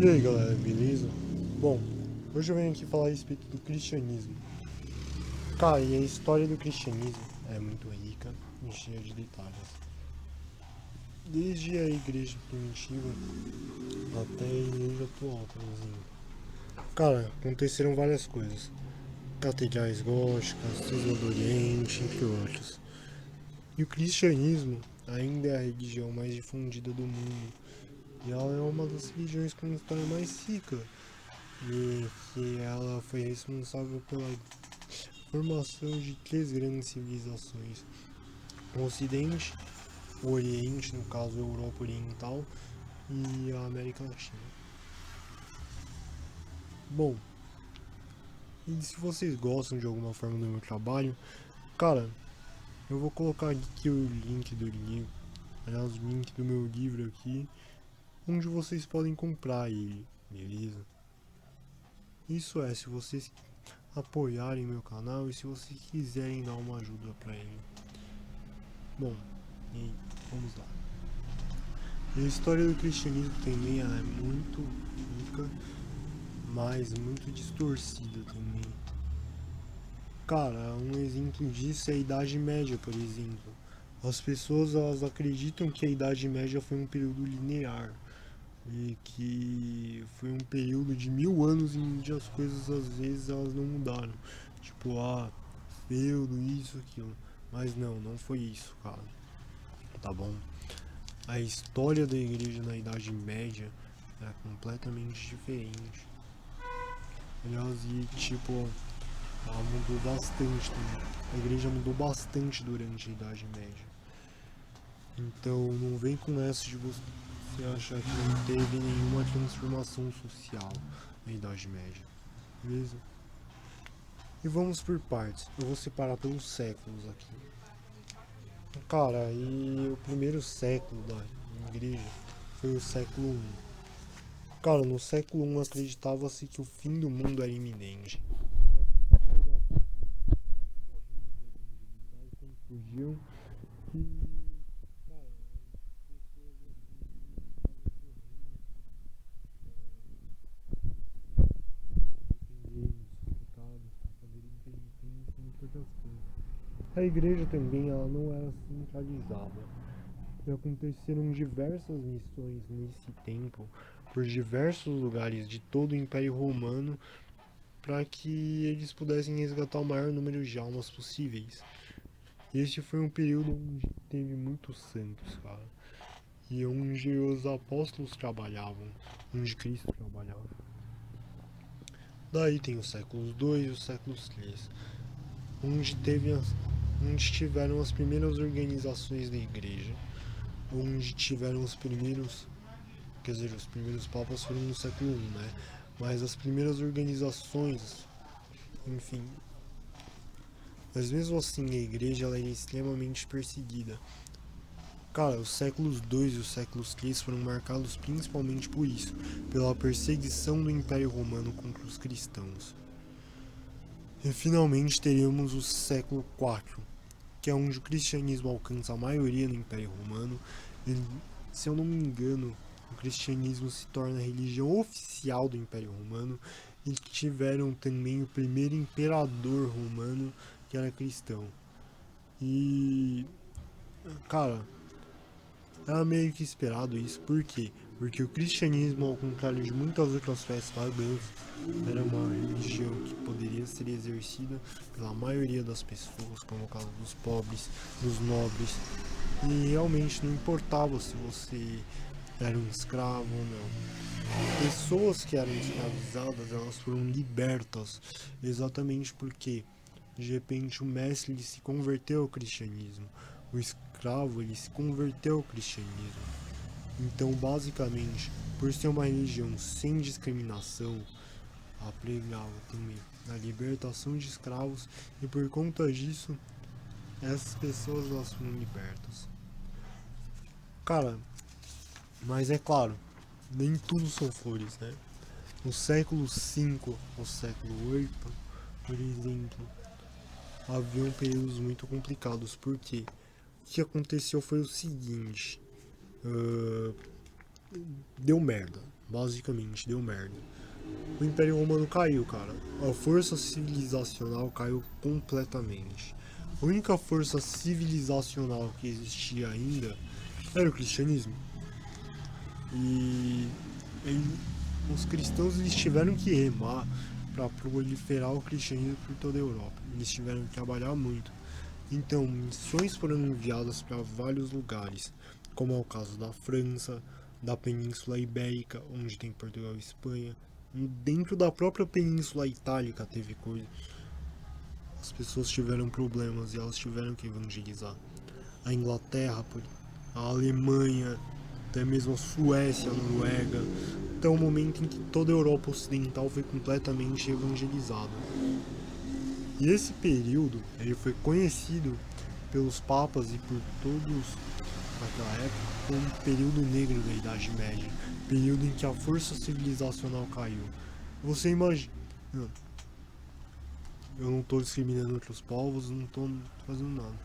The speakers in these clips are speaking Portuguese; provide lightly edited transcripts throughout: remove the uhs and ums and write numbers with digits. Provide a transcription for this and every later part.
E aí galera, beleza? Bom, hoje eu venho aqui falar a respeito do cristianismo. Cara, e a história do cristianismo é muito rica e cheia de detalhes. Desde a igreja primitiva até a igreja atual, por exemplo. Cara, aconteceram várias coisas. Catedrais góticas, Cisma do Oriente, entre outros. E o cristianismo ainda é a religião mais difundida do mundo. E ela é uma das religiões com a história mais rica. E que ela foi responsável pela formação de três grandes civilizações: o Ocidente, o Oriente, no caso a Europa Oriental, e a América Latina. Bom, e se vocês gostam de alguma forma do meu trabalho, cara, eu vou colocar aqui o link do livro, aliás, o link do meu livro aqui, onde vocês podem comprar ele, beleza? Isso é, se vocês apoiarem meu canal e se vocês quiserem dar uma ajuda pra ele. Bom, e vamos lá. E a história do cristianismo também ela é muito rica, mas muito distorcida também. Cara, um exemplo disso é a Idade Média, por exemplo. As pessoas elas acreditam que a Idade Média foi um período linear e que foi um período de 1000 anos em onde as coisas às vezes elas não mudaram. Tipo, feudo, isso, aquilo. Mas não foi isso, cara. Tá bom? A história da igreja na Idade Média é completamente diferente. Aliás, e tipo, ela mudou bastante também. A igreja mudou bastante durante a Idade Média. Então não vem com essa de você achar que não teve nenhuma transformação social na Idade Média. Beleza? E vamos por partes. Eu vou separar pelos séculos aqui. Cara, e o primeiro século da igreja foi o século I. Cara, no século I acreditava-se que o fim do mundo era iminente. Fugiam e, cara, a igreja também ela não era centralizada. E aconteceram diversas missões nesse tempo por diversos lugares de todo o Império Romano para que eles pudessem resgatar o maior número de almas possíveis. E este foi um período onde teve muitos santos, cara. E onde os apóstolos trabalhavam, onde Cristo trabalhava. Daí tem os séculos II e os séculos III, onde, onde tiveram as primeiras organizações da igreja, onde tiveram os primeiros, quer dizer, os primeiros papas foram no século I, né? Mas as primeiras organizações, enfim. Mas mesmo assim a igreja ela era extremamente perseguida. Cara, os séculos II e os séculos III foram marcados principalmente por isso, pela perseguição do Império Romano contra os cristãos. E finalmente teríamos o século IV, que é onde o cristianismo alcança a maioria no Império Romano. E, se eu não me engano, o cristianismo se torna a religião oficial do Império Romano e tiveram também o primeiro imperador romano que era cristão. E, cara, era meio que esperado isso, por quê? Porque o cristianismo, ao contrário de muitas outras fés pagãs, era uma religião que poderia ser exercida pela maioria das pessoas, como o caso dos pobres, dos nobres, e realmente não importava se você era um escravo ou não. Pessoas que eram escravizadas, elas foram libertas, exatamente porque de repente o mestre ele se converteu ao cristianismo, o escravo ele se converteu ao cristianismo. Então, basicamente, por ser uma religião sem discriminação, ela pregava também a libertação de escravos e por conta disso, essas pessoas elas foram libertas. Cara, mas é claro, nem tudo são flores, né? No século V ao século VIII, por exemplo, haviam períodos muito complicados, porque o que aconteceu foi o seguinte: deu merda. Basicamente, deu merda. O Império Romano caiu, cara. A força civilizacional caiu completamente. A única força civilizacional que existia ainda era o cristianismo. E, os cristãos eles tiveram que remar para proliferar o cristianismo por toda a Europa. Eles tiveram que trabalhar muito. Então, missões foram enviadas para vários lugares, como é o caso da França, da Península Ibérica, onde tem Portugal e Espanha. Dentro da própria Península Itálica teve coisa. As pessoas tiveram problemas e elas tiveram que evangelizar. A Inglaterra, a Alemanha, até mesmo a Suécia, a Noruega. Até o momento em que toda a Europa Ocidental foi completamente evangelizada. E esse período ele foi conhecido pelos papas e por todos naquela época como um período negro da Idade Média, período em que a força civilizacional caiu. Você imagina, eu não estou discriminando outros povos, não estou fazendo nada,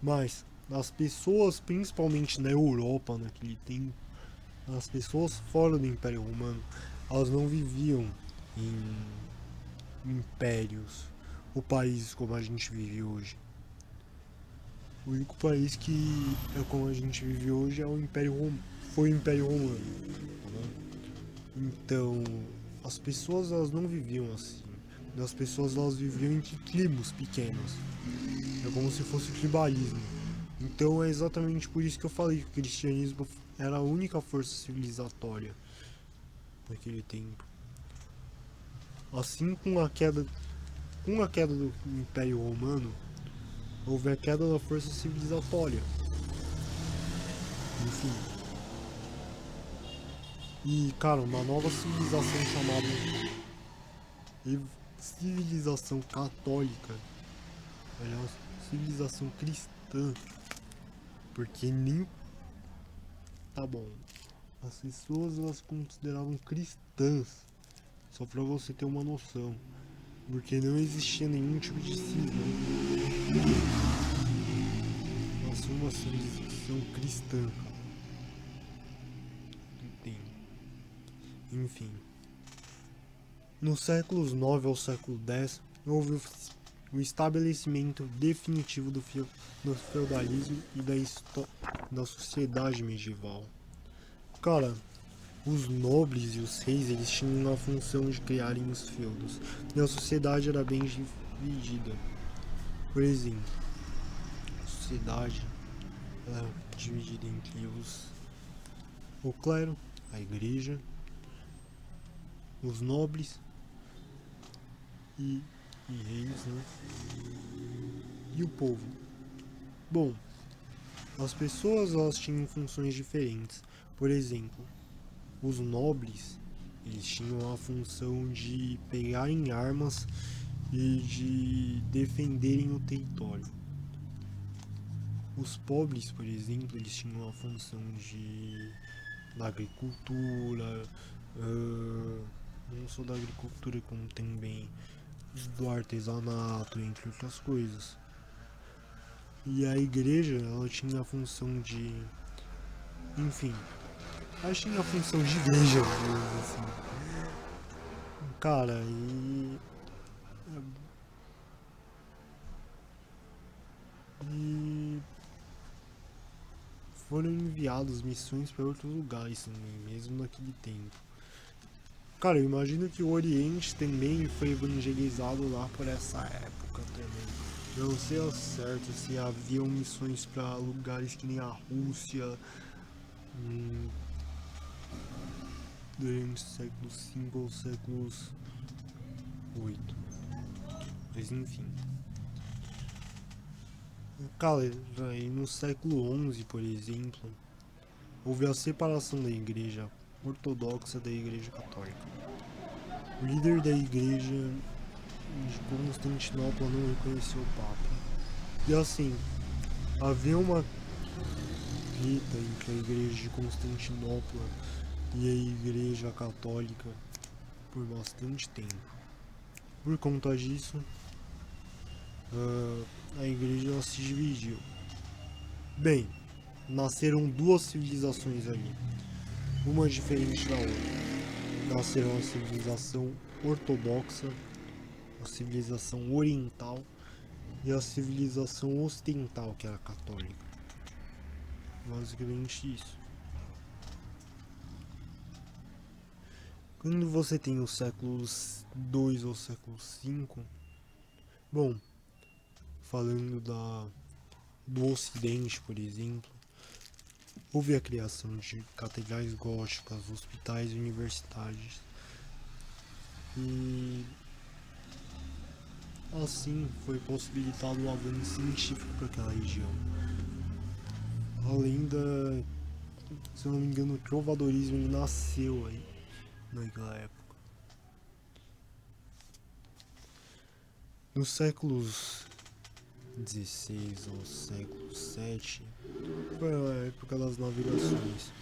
mas as pessoas, principalmente na Europa naquele tempo, as pessoas fora do Império Romano, elas não viviam em impérios ou países como a gente vive hoje. O único país que é como a gente vive hoje é o Império Romano. Foi o Império Romano. Então, as pessoas elas não viviam assim. As pessoas elas viviam entre tribos pequenas. É como se fosse tribalismo. Então é exatamente por isso que eu falei que o cristianismo era a única força civilizatória naquele tempo. Assim com a queda do Império Romano, houve a queda da força civilizatória. Enfim. E, cara, uma nova civilização chamada civilização católica, aliás, civilização cristã, porque nem. Tá bom. As pessoas elas consideravam cristãs, só pra você ter uma noção, porque não existia nenhum tipo de cisma. Nasceu uma civilização cristã, cara. Entendo. Enfim. Nos séculos 9 ao século X, houve o estabelecimento definitivo do feudalismo e da sociedade medieval. Cara, os nobres e os reis eles tinham a função de criarem os feudos, e a sociedade era bem dividida. Por exemplo, a sociedade era dividida entre o clero, a igreja, os nobres e reis, né? E o povo. Bom, as pessoas elas tinham funções diferentes. Por exemplo, os nobres eles tinham a função de pegarem armas e de defenderem o território. Os pobres, por exemplo, eles tinham a função da agricultura, não só da agricultura, como também do artesanato, entre outras coisas. E a igreja, ela tinha a função de. Enfim, ela tinha a função de igreja, assim. Cara, e foram enviadas missões para outros lugares também, mesmo naquele tempo. Cara, eu imagino que o Oriente também foi evangelizado lá por essa época também. Eu não sei ao certo se haviam missões para lugares que nem a Rússia durante o século V ou séculos VIII. Mas enfim. Cara, no século XI, por exemplo, houve a separação da igreja ortodoxa da igreja católica. O líder da igreja de Constantinopla não reconheceu o Papa. E assim, havia uma treta entre a igreja de Constantinopla e a igreja católica por bastante tempo. Por conta disso, a igreja se dividiu. Bem, nasceram duas civilizações ali. uma diferente da outra. Nasceram a civilização ortodoxa, a civilização oriental e a civilização ocidental, que era católica. Basicamente isso. Quando você tem os séculos II ou século V, bom, falando do Ocidente, por exemplo, houve a criação de catedrais góticas, hospitais universitários e assim foi possibilitado o avanço científico para aquela região. Além da, se eu não me engano, o trovadorismo ele nasceu aí naquela época. Nos séculos XVI ao século VII foi a época das navegações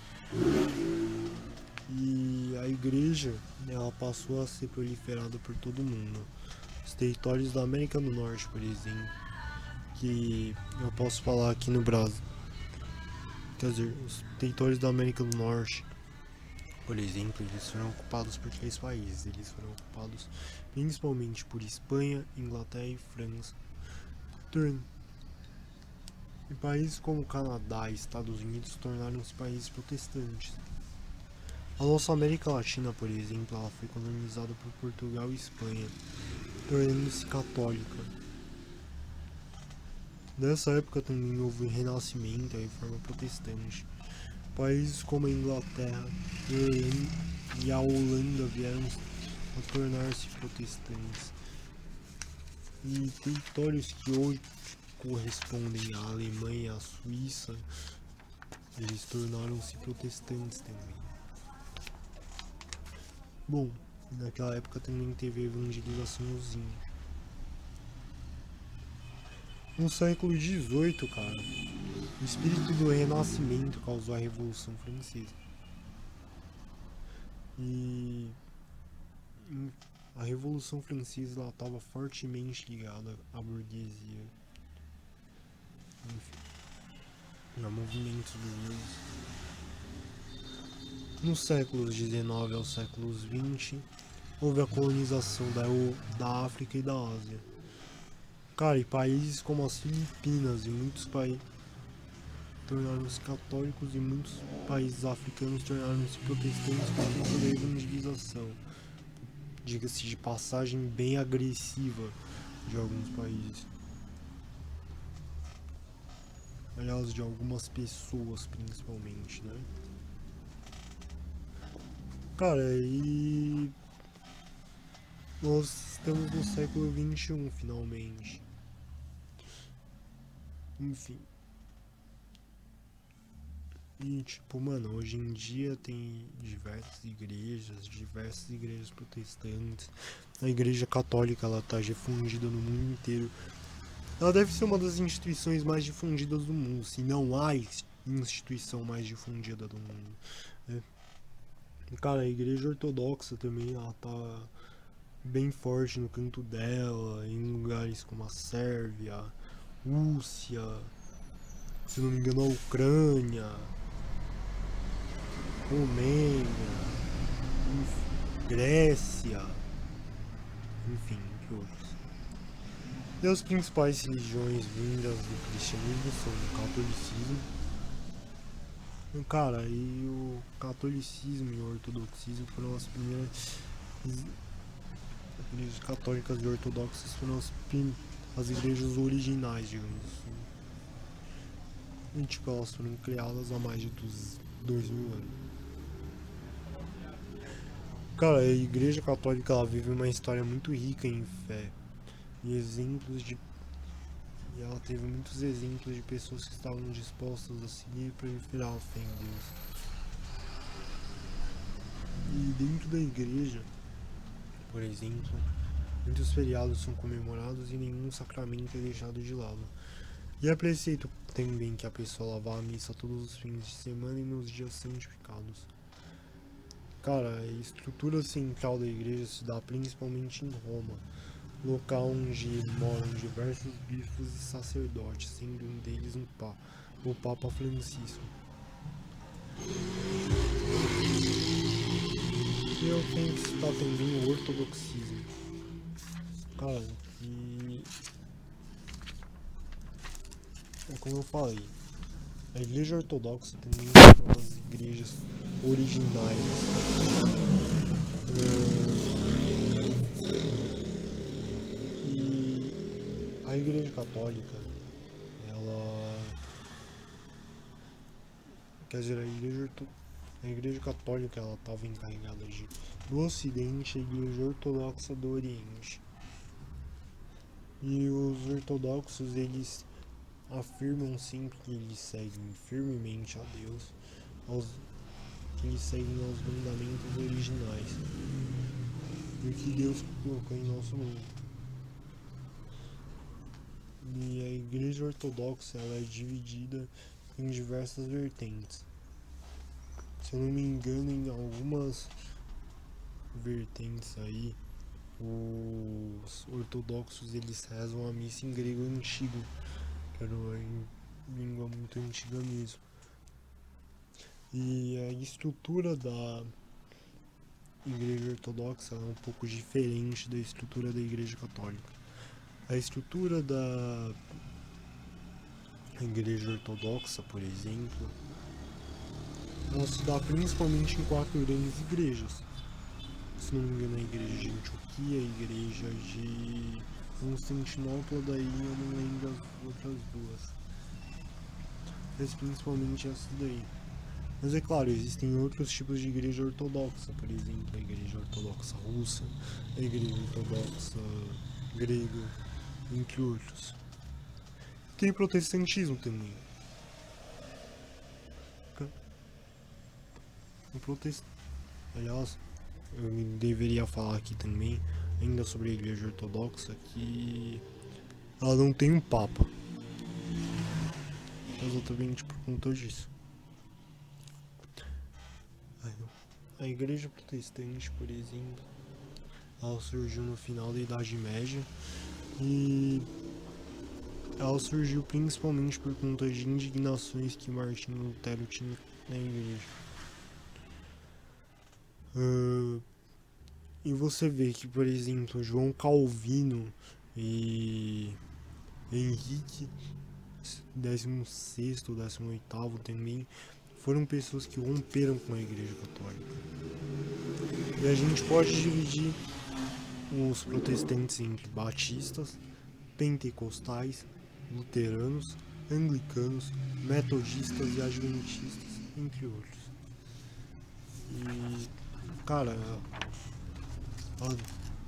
e a igreja ela passou a ser proliferada por todo mundo. Os territórios da América do Norte, por exemplo, que eu posso falar aqui no Brasil, quer dizer, os territórios da América do Norte, por exemplo, eles foram ocupados por 3 países. Eles foram ocupados principalmente por Espanha, Inglaterra e França. E países como Canadá e Estados Unidos tornaram-se países protestantes. A nossa América Latina, por exemplo, ela foi colonizada por Portugal e Espanha, tornando-se católica. Nessa época também houve o Renascimento e a Reforma Protestante. Países como a Inglaterra e a Holanda vieram a tornar-se protestantes. E territórios que hoje correspondem à Alemanha e à Suíça, eles tornaram-se protestantes também. Bom, naquela época também teve a evangelizaçãozinha. No século XVIII, cara, o espírito do Renascimento causou a Revolução Francesa. E a Revolução Francesa estava fortemente ligada à burguesia. Enfim, a movimentos burgueses. Nos séculos XIX aos séculos XX, houve a colonização da África e da Ásia. Cara, e países como as Filipinas e muitos países tornaram-se católicos e muitos países africanos tornaram-se protestantes por conta da evangelização. Diga-se de passagem bem agressiva de alguns países. Aliás, de algumas pessoas principalmente, né? Cara, e nós estamos no século XXI finalmente. Enfim. E tipo, mano, hoje em dia tem diversas igrejas protestantes. A igreja católica, ela tá difundida no mundo inteiro. Ela deve ser uma das instituições mais difundidas do mundo, se não a instituição mais difundida do mundo, né? E, cara, a igreja ortodoxa também, ela tá bem forte no canto dela, em lugares como a Sérvia, Rússia, se não me engano a Ucrânia, Romênia, Grécia, enfim, entre outros. E as principais religiões vindas do cristianismo são o catolicismo. Cara, e o catolicismo e o ortodoxismo foram as primeiras. As igrejas católicas e ortodoxas foram as igrejas originais, digamos assim. E tipo, elas foram criadas há mais de 2000 anos. Cara, a igreja católica ela vive uma história muito rica em fé. E exemplos de. E ela teve muitos exemplos de pessoas que estavam dispostas a seguir para proliferar a fé em Deus. E dentro da igreja, por exemplo, muitos feriados são comemorados e nenhum sacramento é deixado de lado. E é preceito também que a pessoa vá à missa todos os fins de semana e nos dias santificados. Cara, a estrutura central da igreja se dá principalmente em Roma, local onde moram diversos bispos e sacerdotes, sendo um deles o Papa Francisco. E eu tenho que citar também o ortodoxismo. Cara, que é como eu falei, a igreja ortodoxa também é uma das igrejas originárias. E a igreja católica, ela... Quer dizer, a igreja católica, ela estava encarregada do Ocidente e a igreja ortodoxa do Oriente. E os ortodoxos, eles afirmam sempre que eles seguem firmemente a Deus, que eles seguem aos mandamentos originais e o que Deus colocou em nosso mundo. E a igreja ortodoxa, ela é dividida em diversas vertentes. Se eu não me engano, em algumas vertentes aí, os ortodoxos, eles rezam a missa em grego antigo, que era uma língua muito antiga mesmo. E a estrutura da igreja ortodoxa é um pouco diferente da estrutura da igreja católica. A estrutura da igreja ortodoxa, por exemplo, ela se dá principalmente em 4 grandes igrejas. Se não me engano, a igreja de Antioquia, a igreja de Constantinopla, daí eu não lembro as outras duas. Mas principalmente essa daí. Mas é claro, existem outros tipos de igreja ortodoxa, por exemplo, a igreja ortodoxa russa, a igreja ortodoxa grega, entre outros. Tem protestantismo também. Aliás, eu deveria falar aqui também, ainda sobre a igreja ortodoxa, que ela não tem um papa. Exatamente por conta disso. A igreja protestante, por exemplo, ela surgiu no final da Idade Média e ela surgiu principalmente por conta de indignações que Martinho Lutero tinha na igreja. E você vê que, por exemplo, João Calvino e Henrique XVI ou XVIII também foram pessoas que romperam com a igreja católica. E a gente pode dividir os protestantes entre batistas, pentecostais, luteranos, anglicanos, metodistas e adventistas, entre outros. E, cara,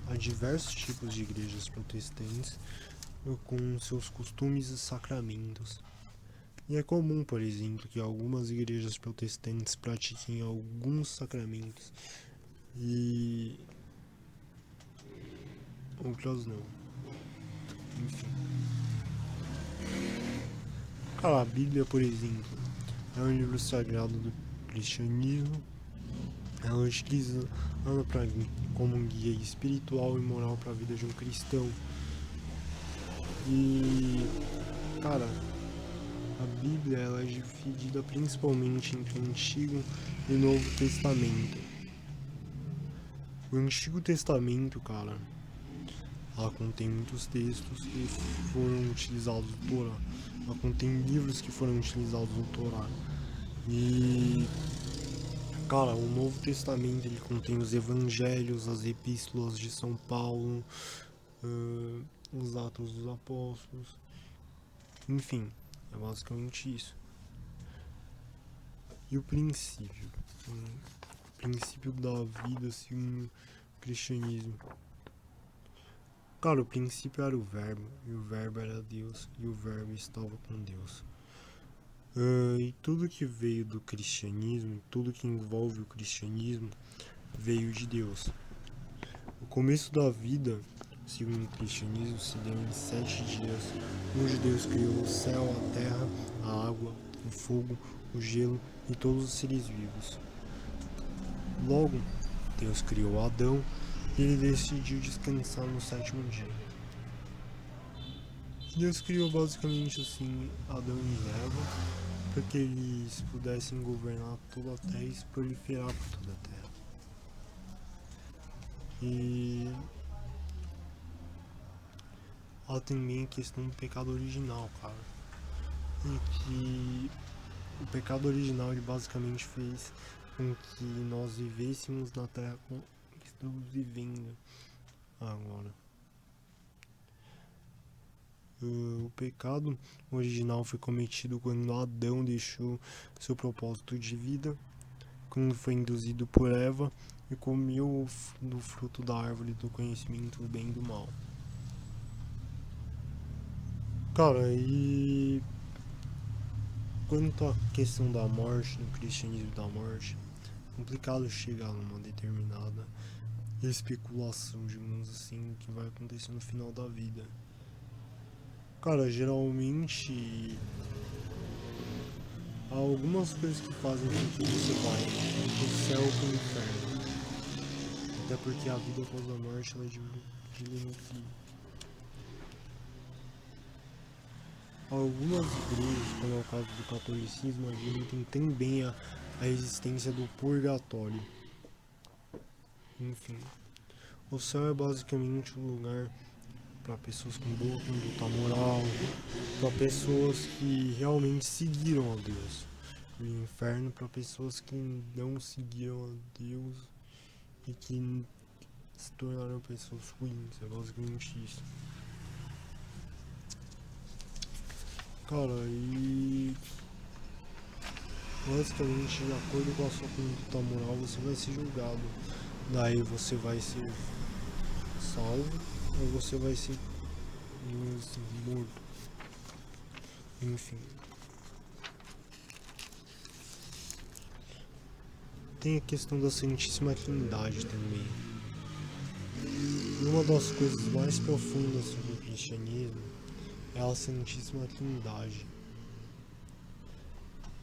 há diversos tipos de igrejas protestantes com seus costumes e sacramentos. E é comum, por exemplo, que algumas igrejas protestantes pratiquem alguns sacramentos e outras não. Enfim. Cara, a Bíblia, por exemplo, é um livro sagrado do cristianismo. Ela utiliza como um guia espiritual e moral para a vida de um cristão. E, cara, a Bíblia, ela é dividida principalmente entre o Antigo e o Novo Testamento. O Antigo Testamento, cara, ela contém muitos textos que foram utilizados no Torá. Ela contém livros que foram utilizados no Torá. E, cara, o Novo Testamento, ele contém os Evangelhos, as Epístolas de São Paulo, os Atos dos Apóstolos. Enfim, é basicamente isso. E o princípio da vida segundo o cristianismo. Cara, o princípio era o verbo, e o verbo era Deus, e o verbo estava com Deus. E tudo que veio do cristianismo, tudo que envolve o cristianismo, veio de Deus. O começo da vida, segundo o cristianismo, se deu em 7 dias, onde Deus criou o céu, a terra, a água, o fogo, o gelo e todos os seres vivos. Logo, Deus criou Adão e ele decidiu descansar no 7º dia. Deus criou basicamente assim Adão e Eva para que eles pudessem governar toda a terra e se proliferar por toda a terra. E há também a questão do pecado original, cara. E que o pecado original ele basicamente fez com que nós vivêssemos na terra como estamos vivendo agora. O pecado original foi cometido quando Adão deixou seu propósito de vida, quando foi induzido por Eva e comeu do fruto da árvore do conhecimento do bem e do mal. Cara, e quanto à questão da morte, do cristianismo da morte, é complicado chegar numa determinada especulação, digamos assim, que vai acontecer no final da vida. Cara, geralmente há algumas coisas que fazem com que você vai do céu para o inferno. Até porque a vida após a morte ela é de algumas igrejas, como é o caso do catolicismo, admitem também a existência do purgatório. Enfim, o céu é basicamente um lugar para pessoas com boa conduta moral, para pessoas que realmente seguiram a Deus. O inferno para pessoas que não seguiram a Deus e que se tornaram pessoas ruins. É basicamente isso. Cara, e basicamente, de acordo com a sua conduta moral, você vai ser julgado. Daí você vai ser salvo ou você vai ser morto. Enfim. Tem a questão da Santíssima Trindade também. E uma das coisas mais profundas sobre o cristianismo é a Santíssima Trindade.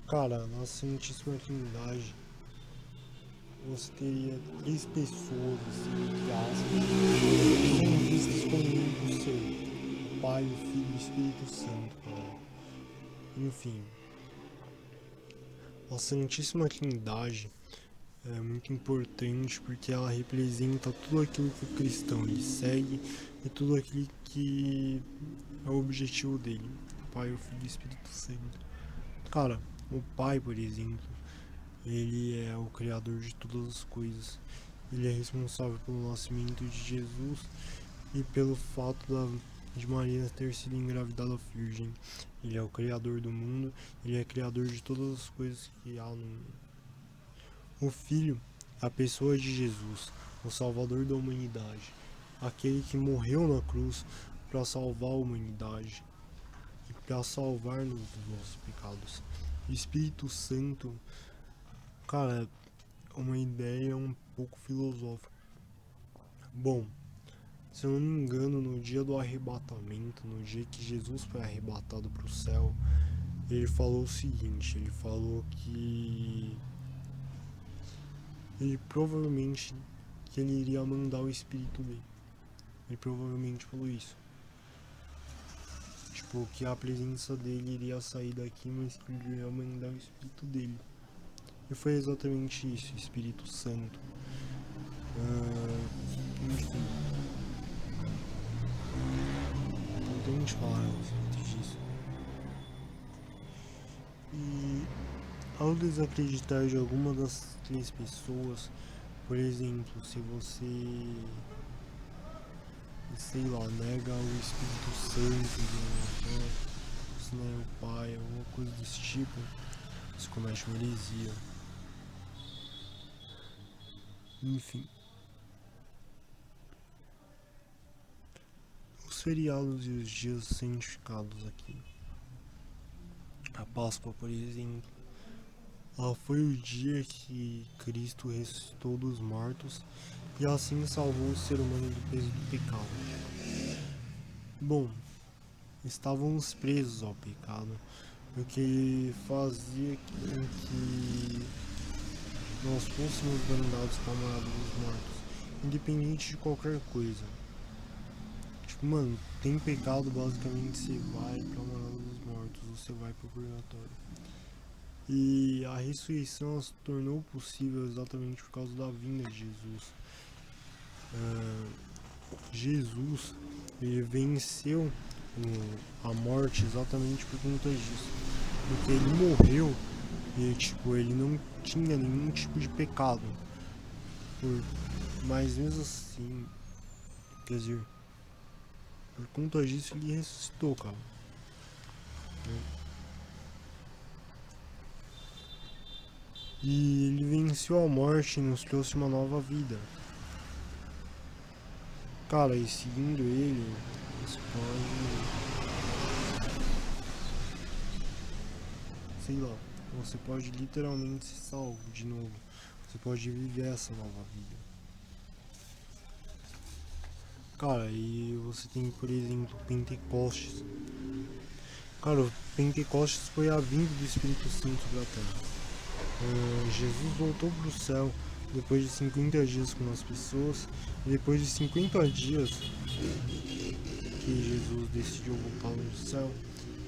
Cara, na Santíssima Trindade você teria 3 pessoas, assim, entre aspas, que são vistas como único ser: o Pai, o Filho e o Espírito Santo, cara. Enfim, a Santíssima Trindade é muito importante porque ela representa tudo aquilo que o cristão ele segue e tudo aquilo que é o objetivo dele: o Pai, o Filho e o Espírito Santo. Cara, o Pai, por exemplo, ele é o criador de todas as coisas. Ele é responsável pelo nascimento de Jesus e pelo fato de Maria ter sido engravidada virgem. Ele é o criador do mundo, ele é criador de todas as coisas que há no mundo. O Filho é a pessoa de Jesus, o Salvador da humanidade, aquele que morreu na cruz para salvar a humanidade e para salvar-nos dos nossos pecados. O Espírito Santo, cara, é uma ideia um pouco filosófica. Bom, se eu não me engano, no dia do arrebatamento, no dia que Jesus foi arrebatado para o céu, ele falou o seguinte: ele falou que ele provavelmente que ele iria mandar o Espírito dele. Ele provavelmente falou isso. Tipo, que a presença dele iria sair daqui, mas que ele iria mandar o Espírito dele. E foi exatamente isso, Espírito Santo. Enfim. Importante falar a respeito disso. E ao desacreditar de alguma das 3 pessoas, por exemplo, se você, sei lá, nega o Espírito Santo, se não é o Pai, alguma coisa desse tipo, você comete uma heresia. Enfim. Os feriados e os dias santificados aqui. A Páscoa, por exemplo, foi o dia que Cristo ressuscitou dos mortos e assim salvou o ser humano do peso do pecado. Bom, estávamos presos ao pecado, o que fazia com que nós fôssemos bandados para a morada dos mortos, independente de qualquer coisa. Tipo, mano, tem pecado, basicamente você vai para a morada dos mortos, você vai pro purgatório. E a ressurreição se tornou possível exatamente por causa da vinda de Jesus. Jesus, ele venceu a morte exatamente por conta disso. Porque ele morreu e ele não tinha nenhum tipo de pecado. Mas mesmo assim, quer dizer, por conta disso ele ressuscitou, cara. E ele venceu a morte e nos trouxe uma nova vida. Cara, e seguindo ele, você pode, sei lá, você pode literalmente ser salvo de novo. Você pode viver essa nova vida. Cara, e você tem, por exemplo, Pentecostes. Cara, o Pentecostes foi a vinda do Espírito Santo sobre a terra. Jesus voltou para o céu depois de 50 dias com as pessoas. E depois de 50 dias que Jesus decidiu voltar no céu,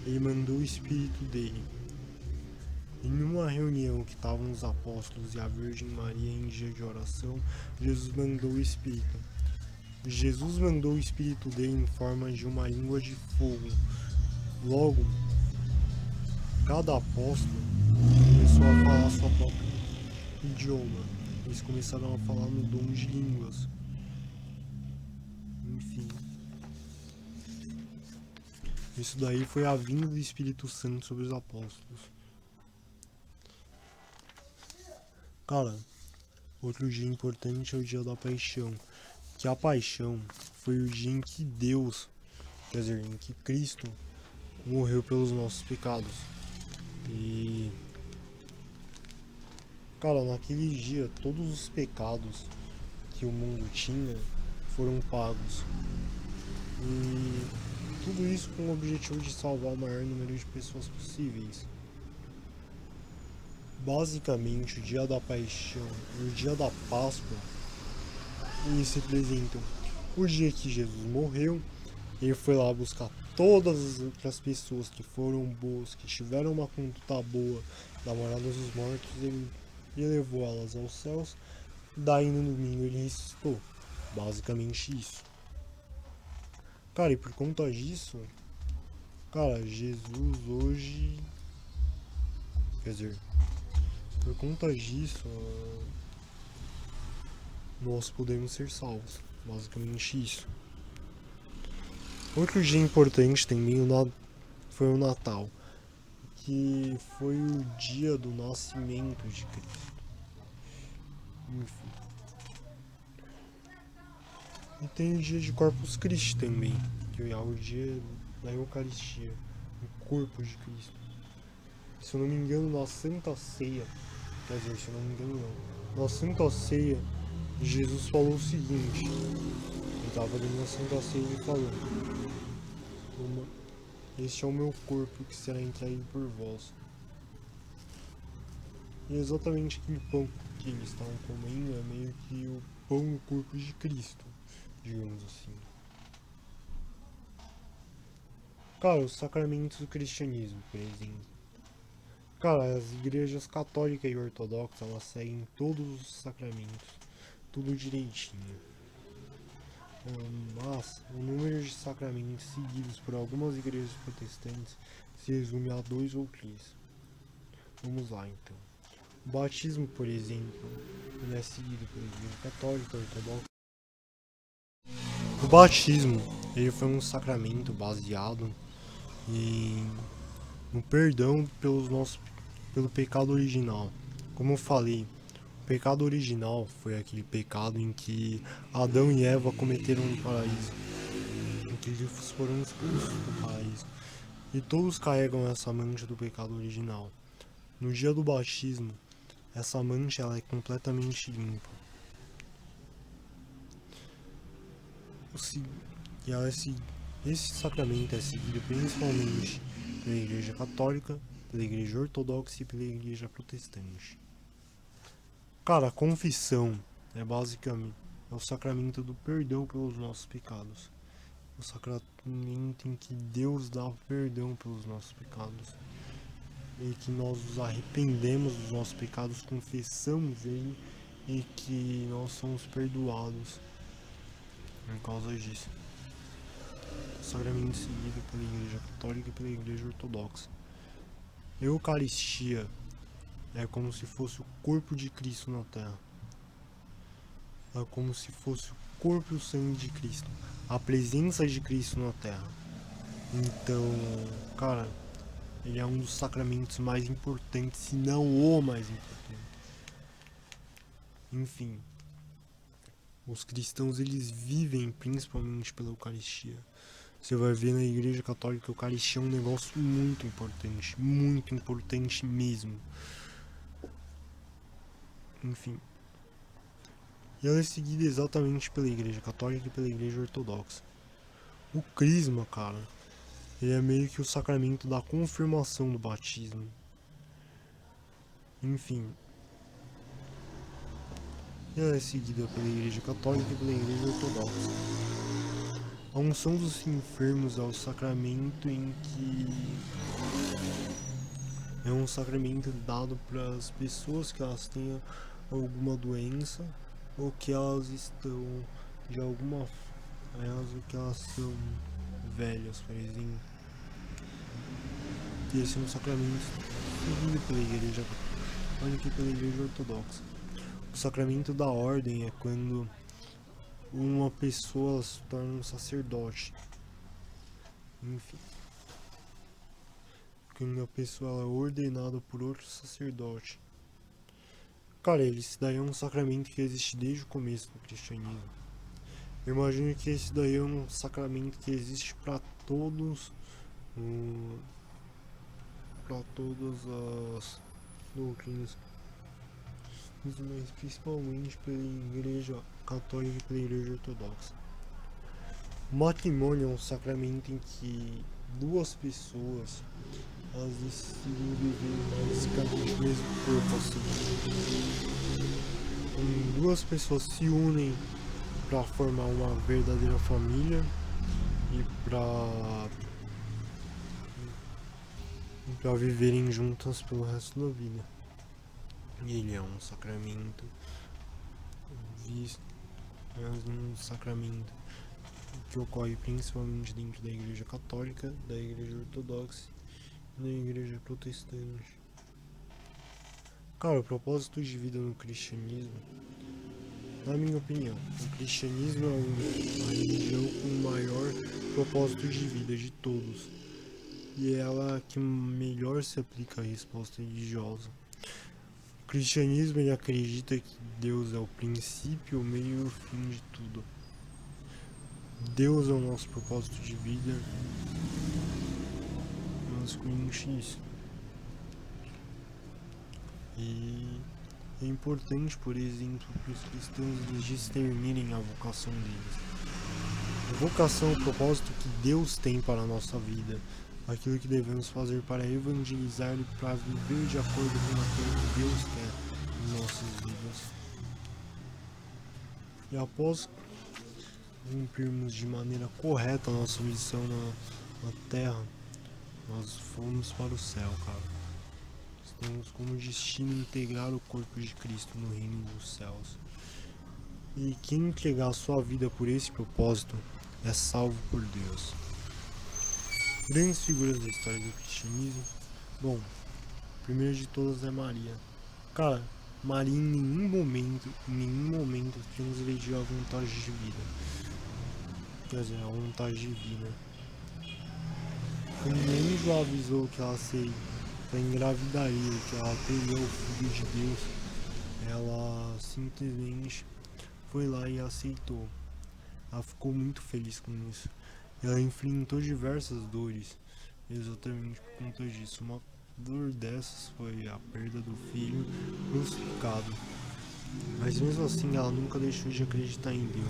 ele mandou o Espírito dele. Em uma reunião que estavam os apóstolos e a Virgem Maria em dia de oração, Jesus mandou o Espírito. Jesus mandou o Espírito dele em forma de uma língua de fogo. Logo, cada apóstolo começou a falar sua própria idioma. Eles começaram a falar no dom de línguas. Enfim. Isso daí foi a vinda do Espírito Santo sobre os apóstolos. Cara, outro dia importante é o dia da paixão. Que a paixão foi o dia em que Deus, quer dizer, em que Cristo morreu pelos nossos pecados. E, cara, naquele dia todos os pecados que o mundo tinha foram pagos. E tudo isso com o objetivo de salvar o maior número de pessoas possíveis. Basicamente, o dia da paixão e o dia da Páscoa, eles representam o dia que Jesus morreu. Ele foi lá buscar todas as outras pessoas que foram boas, que tiveram uma conduta boa da morada dos mortos, ele levou elas aos céus. Daí no domingo ele ressuscitou. Basicamente isso. Cara, e por conta disso, cara, Jesus hoje. Quer dizer, por conta disso, nós podemos ser salvos. Basicamente isso. Outro dia importante também foi o Natal, que foi o dia do nascimento de Cristo. Enfim. E tem o dia de Corpus Christi também, que é o dia da Eucaristia, o corpo de Cristo. Se eu não me engano, na Santa Ceia, quer dizer, se eu não me engano não, na Santa Ceia, Jesus falou o seguinte, ele estava dentro da Santa Ceia e falou: este é o meu corpo que será entregue por vós. E exatamente aquele pão que eles estavam comendo é meio que o pão e o corpo de Cristo, digamos assim. Cara, os sacramentos do cristianismo, por exemplo. Cara, as igrejas católica e ortodoxa, elas seguem todos os sacramentos, tudo direitinho. Mas o número de sacramentos seguidos por algumas igrejas protestantes se resume a 2 ou 3. Vamos lá então. O batismo, por exemplo, ele é seguido pela igreja católica, ortodoxa. O batismo, ele foi um sacramento baseado no perdão pelo pecado original. Como eu falei, o pecado original foi aquele pecado em que Adão e Eva cometeram no paraíso, em que eles foram expulsos do paraíso. E todos carregam essa mancha do pecado original. No dia do batismo, essa mancha ela é completamente limpa. E esse sacramento é seguido principalmente pela Igreja Católica, pela Igreja Ortodoxa e pela Igreja Protestante. Cara, a confissão é basicamente o sacramento do perdão pelos nossos pecados. O sacramento em que Deus dá perdão pelos nossos pecados. e que nós nos arrependemos dos nossos pecados, confessamos ele e que nós somos perdoados por causa disso. O sacramento seguido pela Igreja Católica e pela Igreja Ortodoxa. Eucaristia é como se fosse o corpo de Cristo na Terra. É como se fosse o corpo e o sangue de Cristo, a presença de Cristo na Terra. Então, cara, ele é um dos sacramentos mais importantes, se não o mais importante. Enfim, os cristãos eles vivem principalmente pela Eucaristia. Você vai ver na Igreja Católica que a Eucaristia é um negócio muito importante mesmo. Enfim. E ela é seguida exatamente pela Igreja Católica e pela Igreja Ortodoxa. O Crisma, cara, ele é meio que o sacramento da confirmação do batismo. Enfim. E ela é seguida pela Igreja Católica e pela Igreja Ortodoxa. A unção dos enfermos é o sacramento em que é um sacramento dado para as pessoas que elas tenham alguma doença ou que elas estão de alguma forma, que elas são velhas, por exemplo. E esse é um sacramento seguido pela Igreja Católica e pela Igreja Ortodoxa. O sacramento da ordem é quando uma pessoa se torna um sacerdote. Enfim. Quando a pessoa é ordenada por outro sacerdote. Cara, esse daí é um sacramento que existe desde o começo do cristianismo. Eu imagino que esse daí é um sacramento que existe para todos, para todas as doutrinas, mas principalmente pela Igreja Católica e pela Igreja Ortodoxa. O matrimônio é um sacramento em que duas pessoas elas decidem viver basicamente o mesmo corpo, assim. Duas pessoas se unem para formar uma verdadeira família e para viverem juntas pelo resto da vida. E ele é um sacramento visto, é um sacramento que ocorre principalmente dentro da Igreja Católica, da Igreja Ortodoxa e da Igreja Protestante. Cara, o propósito de vida no cristianismo, na minha opinião, o cristianismo é a religião com o maior propósito de vida de todos. E é ela que melhor se aplica à resposta religiosa. O cristianismo ele acredita que Deus é o princípio, o meio e o fim de tudo. Deus é o nosso propósito de vida. Basicamente isso. E é importante, por exemplo, para os cristãos discernirem a vocação deles. A vocação é o propósito que Deus tem para a nossa vida, aquilo que devemos fazer para evangelizar e para viver de acordo com aquilo que Deus quer em nossas vidas. E após cumprirmos de maneira correta a nossa missão na Terra, nós fomos para o céu, cara. Temos como destino integrar o corpo de Cristo no reino dos céus. E quem entregar a sua vida por esse propósito é salvo por Deus. Grandes figuras da história do cristianismo. Bom, primeiro de todas é Maria. Cara, Maria em nenhum momento transgrediu a vontade divina. Quer dizer, a vontade divina. Quando o anjo avisou que ela engravidaria, que ela teria o Filho de Deus, ela simplesmente foi lá e aceitou. Ela ficou muito feliz com isso. Ela enfrentou diversas dores, exatamente por conta disso. Uma dor dessas foi a perda do filho crucificado. Mas mesmo assim ela nunca deixou de acreditar em Deus.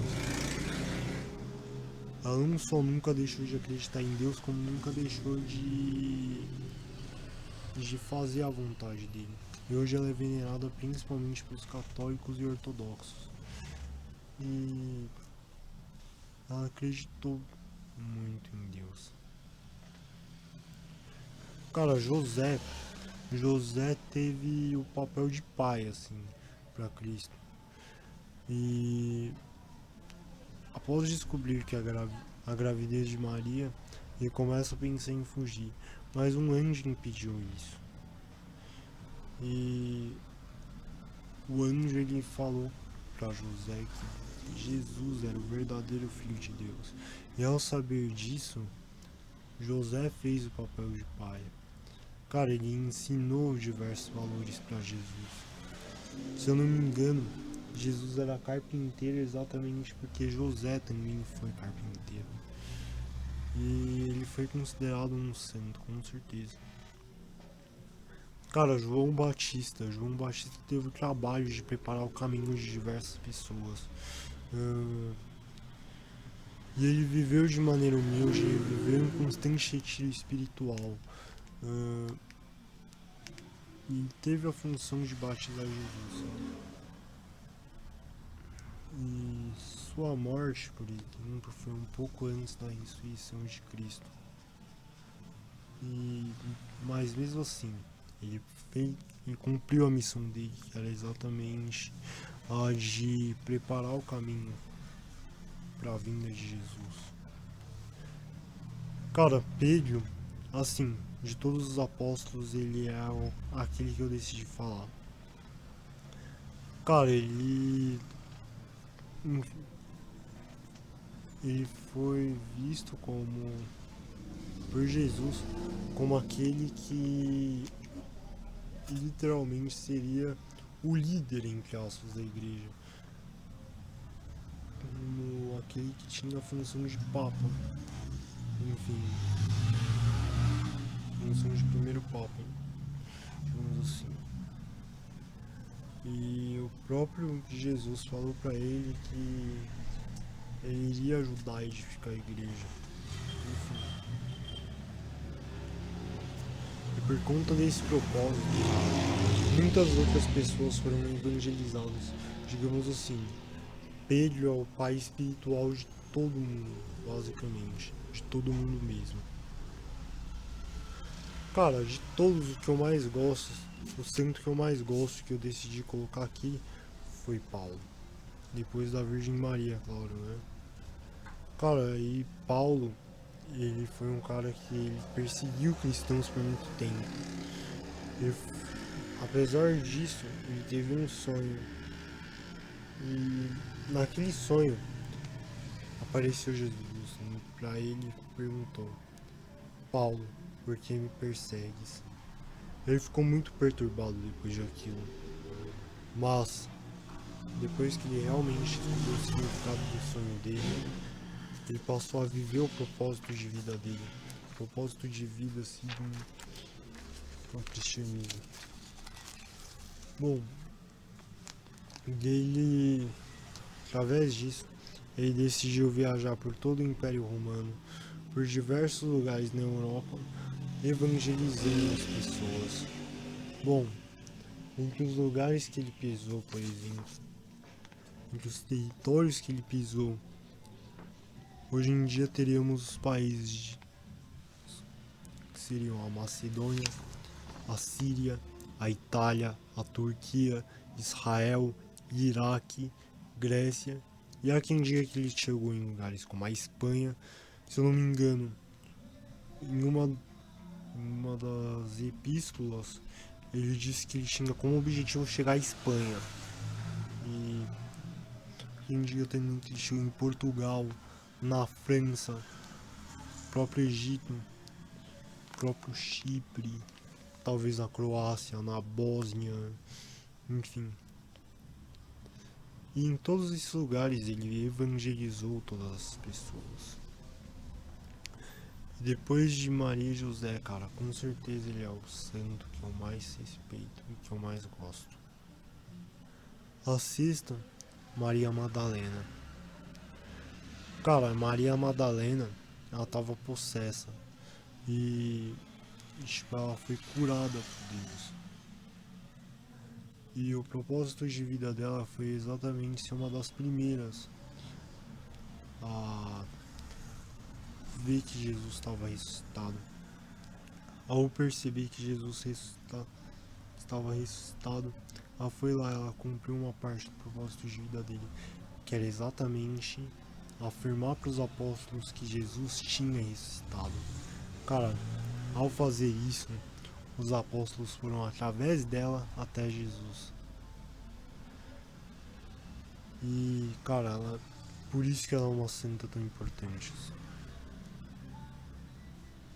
Ela não só nunca deixou de acreditar em Deus, como nunca deixou de fazer a vontade dele. E hoje ela é venerada principalmente pelos católicos e ortodoxos. E ela acreditou muito em Deus. Cara, José José teve o papel de pai, assim, para Cristo. E após descobrir que a gravidez de Maria, ele começa a pensar em fugir, mas um anjo impediu isso. E o anjo ele falou para José que Jesus era o verdadeiro Filho de Deus. E ao saber disso, José fez o papel de pai. Cara, ele ensinou diversos valores para Jesus. Se eu não me engano, Jesus era carpinteiro exatamente porque José também foi carpinteiro. E ele foi considerado um santo, com certeza. Cara, João Batista teve o trabalho de preparar o caminho de diversas pessoas. E ele viveu de maneira humilde, ele viveu em constante retiro espiritual. E teve a função de batizar Jesus. E sua morte, por exemplo, foi um pouco antes da ressurreição de Cristo. Mas mesmo assim, ele, ele cumpriu a missão dele, que era exatamente a de preparar o caminho para a vinda de Jesus. Cara, Pedro, assim, de todos os apóstolos, ele é aquele que eu decidi falar. Cara, ele foi visto como por Jesus como aquele que literalmente seria o líder, entre aspas, da igreja, como aquele que tinha a função de papa, enfim, função de primeiro papa, digamos assim. E o próprio Jesus falou para ele que ele iria ajudar a edificar a igreja. Enfim. E por conta desse propósito, muitas outras pessoas foram evangelizadas. Digamos assim, Pedro é o pai espiritual de todo mundo, basicamente. De todo mundo mesmo. Cara, de todos o que eu mais gosto, o santo que eu mais gosto que eu decidi colocar aqui foi Paulo. Depois da Virgem Maria, claro, né? Cara, e Paulo, ele foi um cara que ele perseguiu cristãos por muito tempo. Ele, apesar disso, ele teve um sonho. E naquele sonho apareceu Jesus para ele e perguntou: Paulo, por que me persegues? Ele ficou muito perturbado depois daquilo. Mas, depois que ele realmente descobriu o significado do sonho dele, ele passou a viver o propósito de vida dele. O propósito de vida assim do cristianismo. Bom, ele, através disso, ele decidiu viajar por todo o Império Romano, por diversos lugares na Europa, evangelizando as pessoas. Bom, entre os lugares que ele pisou, por exemplo, entre os territórios que ele pisou, hoje em dia teríamos os países que seriam a Macedônia, a Síria, a Itália, a Turquia, Israel, Iraque, Grécia. E há quem diga que ele chegou em lugares como a Espanha. Se eu não me engano, em uma das epístolas, ele disse que ele tinha como objetivo chegar à Espanha. E quem diga também que ele chegou em Portugal, na França, próprio Egito, próprio Chipre, talvez na Croácia, na Bósnia, enfim. E em todos esses lugares ele evangelizou todas as pessoas. E depois de Maria e José, cara, com certeza ele é o santo que eu mais respeito e que eu mais gosto. Assista Maria Madalena. Cara, Maria Madalena, ela tava possessa. E tipo, ela foi curada por Deus. E o propósito de vida dela foi exatamente ser uma das primeiras a ver que Jesus estava ressuscitado. Ao perceber que Jesus estava ressuscitado, ela foi lá, ela cumpriu uma parte do propósito de vida dele, que era exatamente afirmar para os apóstolos que Jesus tinha ressuscitado. Cara, ao fazer isso, os apóstolos foram através dela até Jesus. E, cara, por isso que ela é uma santa tão importante.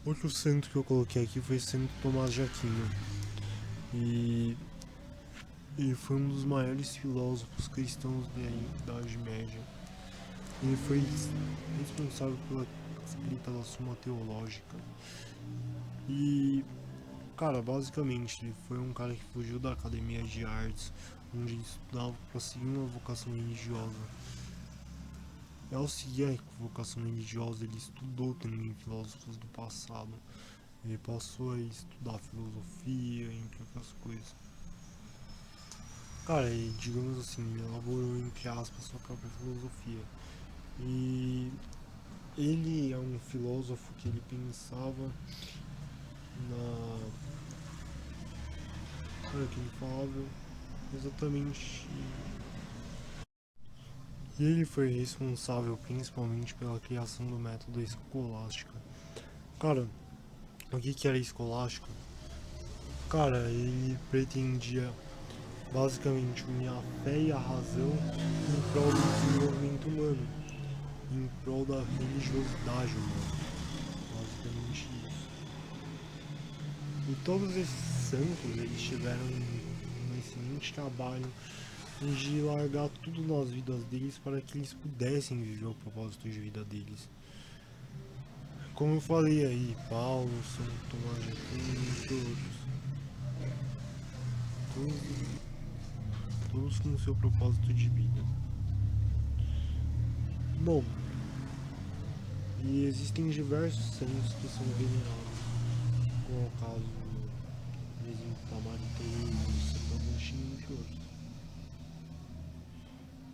Outro santo que eu coloquei aqui foi Santo Tomás de Aquino. E ele foi um dos maiores filósofos cristãos da Idade Média. Ele foi responsável pela escrita da Suma Teológica. E, cara, basicamente, ele foi um cara que fugiu da academia de artes, onde ele estudava para seguir uma vocação religiosa. E ao seguir a vocação religiosa, ele estudou também filósofos do passado. Ele passou a estudar filosofia, entre outras coisas. Cara, e, digamos assim, ele elaborou, entre aspas, sua própria filosofia. E ele é um filósofo que ele pensava na... Cara, que ele falava exatamente... E ele foi responsável principalmente pela criação do método escolástica. Cara, o que era escolástica? Cara, ele pretendia basicamente unir a fé e a razão em prol do desenvolvimento humano, em prol da religiosidade humana. Basicamente isso. E todos esses santos, eles tiveram um excelente trabalho de largar tudo nas vidas deles para que eles pudessem viver o propósito de vida deles. Como eu falei aí, Paulo, São Tomás de Aquino, todos com o seu propósito de vida. Bom, e existem diversos santos que são venerados, como é o caso, por exemplo, da Maria Teresa, Santo Agostinho e outros.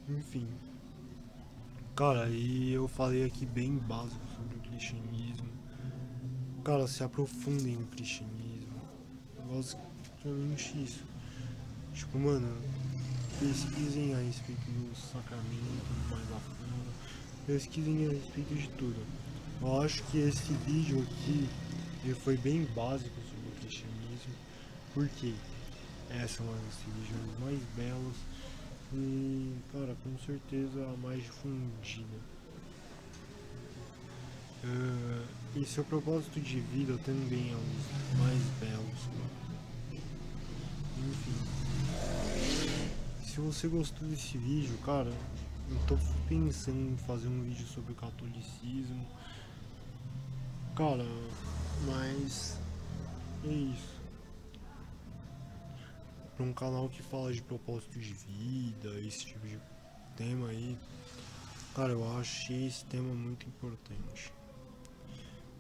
Enfim, cara, e eu falei aqui bem básico sobre o cristianismo. Cara, se aprofundem no cristianismo. Basicamente isso. Tipo, mano, pesquisem a respeito do sacramento mais a fundo. Pesquisem a respeito de tudo. Eu acho que esse vídeo aqui ele foi bem básico sobre o cristianismo, porque essa é uma das religiões mais belas e, cara, com certeza a mais difundida. E seu propósito de vida também é um dos mais belos. Enfim, se você gostou desse vídeo, cara, eu tô pensando em fazer um vídeo sobre o catolicismo. Cara, mas é isso. Para um canal que fala de propósito de vida, esse tipo de tema aí, cara, eu achei esse tema muito importante.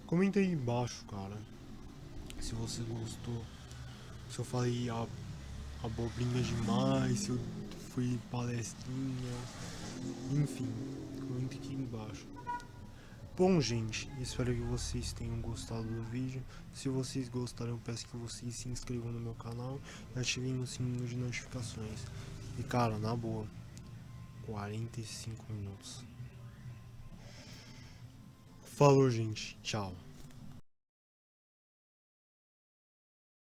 Comenta aí embaixo, cara, se você gostou, se eu falei abobrinha demais, se eu fui palestrinha, enfim, comenta aqui embaixo. Bom, gente, espero que vocês tenham gostado do vídeo. Se vocês gostaram, eu peço que vocês se inscrevam no meu canal e ativem o sininho de notificações. E, cara, na boa, 45 minutos. Falou, gente. Tchau.